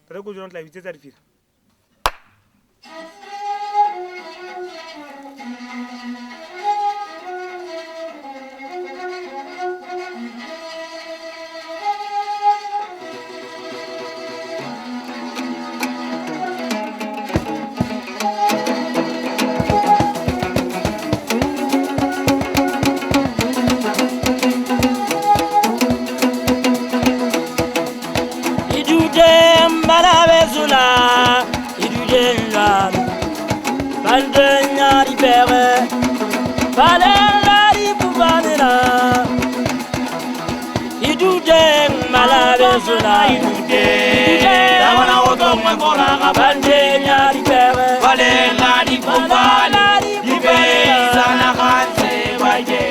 re go jona tla bitsetsa difira Ithuteng Malealea Ithuteng Lamana Otongwe Bola Bandenya Dipere Balela Dipopana Dipesana Kanse Baye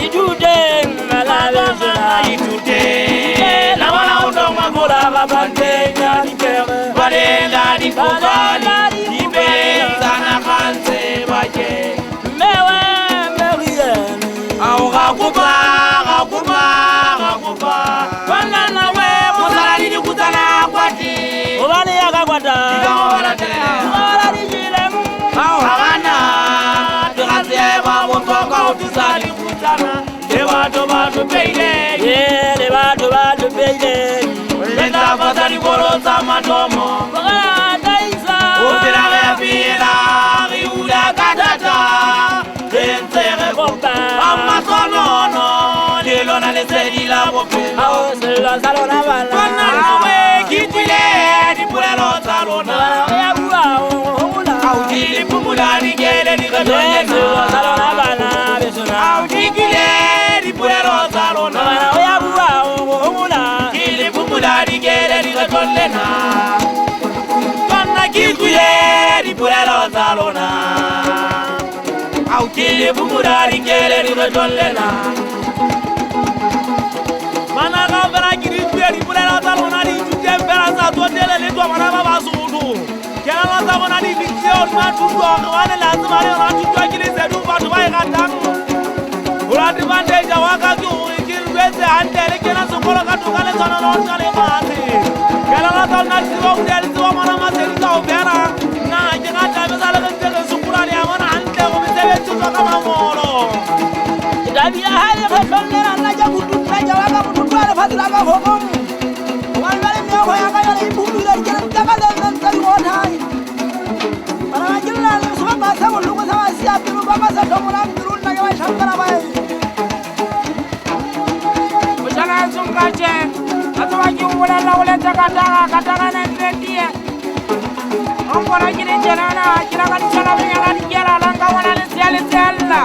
Ithuteng Malealea Ithuteng Lamana Otongwe Bola Bandenya Dipere Balela Dipopana Dipesana Kanse Baye Mewe Merieni Aura Kuba Wanana we Mozarani di Kutana Kwati Obani Yagakwata Ikawa Obani Jilem Havana Tukaseba Motoka Utusali Kutana Levato Batu Peide Yeah, Levato Batu Peide Leta Fatari Bolo Samatomo Bagada Isa Upira Vila Riuda Katata Tentere Bomba Amasonono Lona le sedi la bope ao se la salona bala kona we kitile di pulelo salona ya bua ola au di pumula di gele di gadone la salona bala besona au di gele di pulelo salona ya bua ola di pumula di gele di gadone na kona kitile di pulelo salona au di pumula di gele di gadone na Mana gavana kiri peri pulera talona di tujem peranza totele le to mana baba sudu kera la talona di video ma tudo wane la tsmare ora tudo kiri se du ba dubai gatang ora di bande jawaka ku kiri bese handele kera sokolo ka tukale tsana no tsale mati kera la talona di wo del to mana ma se ka opera na ke ga tabe sala ke ke sukura le amana hande go bisebe tudo ka mamolo Dabi hali ko tolera na jabu tutla jawaka mututwale fadila ba hokom wanwale myo ya kaya le bumira jere takale nan tari wonai para jilla le suba ba sa wolu ko sa sia biru baba sa tomura biru na ga shankara bai mujana sungaje atwa ki wala la wala takataka na ndia ongola jire jana na kila kali sana ngala ni jara langa wana le sia la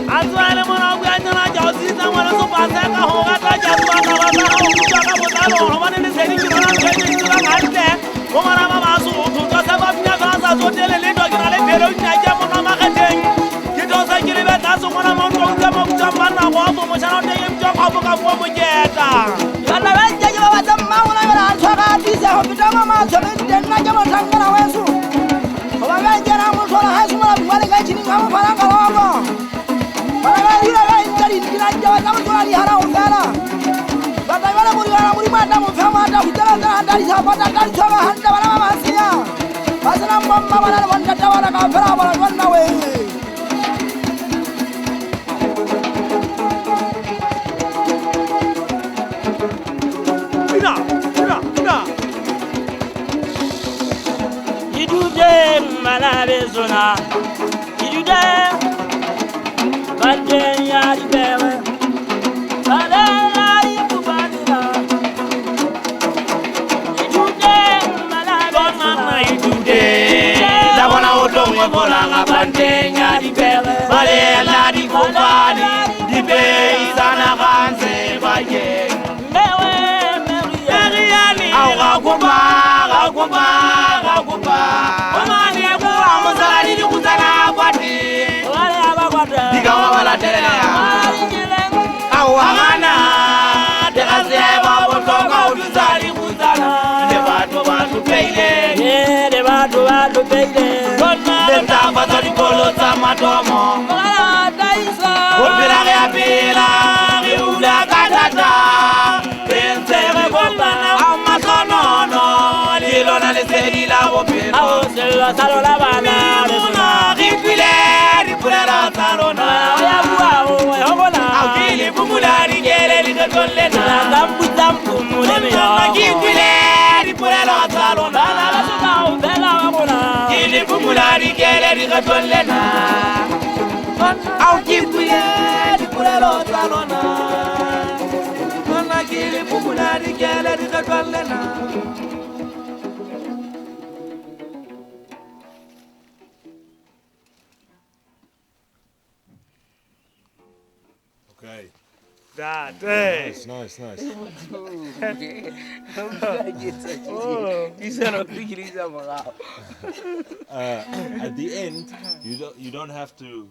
Azwale mona ugana jauzi na mwana so pasa ka hoga ta jatu ana wata ho ka botalo hobane ne seri ki na ke ni sura ngate ko mara mama so to to sababu nya sa so tele le do kina le bero nya ja mona ma khateng ki to sa ki le beta so mona mo to ka mo jamba na go mo chana te yim jo ka bo ka bo mo jeta yana ba je je ba tamma wala wala tsaka ti se ho bitama ma so be den na ja mo tangara wesu hoba ba je na mo so la ha so mala bale ga chini ngamo para ka wa Para ira ga intari kina jawa kama tulali hara ufala Bata wala muri mata mufama ata utala ta handali sapata kali soga handa wala masiya Basana mamma wala wanda tawala ka fara wala wanna we Ina Ithuteng Malealea Ithuteng Bandenya Dipere Balela Dipopana Ithuteng Malealea Ithuteng Lamana Otongwe Bola Bandenya Dipere Balela Dipopana Dipesana Kanse Baye Mewe Merieni Aura Kuba Omani Kuba Mozarani di Kutana Kwati Ikawa wala telea Awana Dekaseba Botoka Uduzali Kutana Levato Batu Peide Yeah, Levato Batu Peide Lenta Fatari Bolo Samatomo Upira Pila Riuda Katata Pensere Bomba Amasono a o sella sa lona bana le sona re kwile dipolelo tsa lona ya bua o e hobola a ke le bumula dikele di tlollena ka mputsa mpumule me ya ke kwile dipolelo tsa lona la sona o bela wa bona ke le bumula dikele di tlollena a ke kwile dipolelo tsa lona ke le bumula dikele di tlollena. Okay. That, Nice. At the end, you don't have to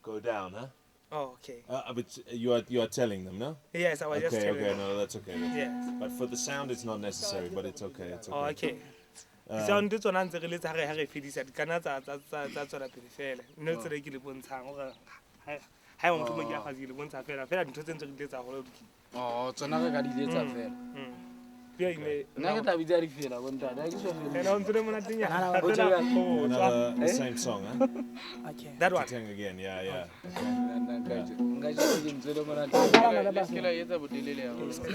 go down, huh? Oh, okay. But you are telling them, no? Yes, I was just telling Okay, them. no, that's okay. Yes. But for the sound, it's not necessary, but it's okay. Oh, okay. Sound it's on answer release ha re fedisa kana tsa tsona pele fela. No tsere ke le bontshang gore ha e motho mo ke a fazile bontsha fela dintho tse ntse re letsa go le dikile. Oh, tsona re ka di letsa fela. Pia ine. Nna ke tabi tsa di fela bonta. Da ke so fela. Ena o ntse mo nating ya. Another same song, huh? Okay. That one. Ithuteng again, yeah. Nka je ke ntse le mo nating.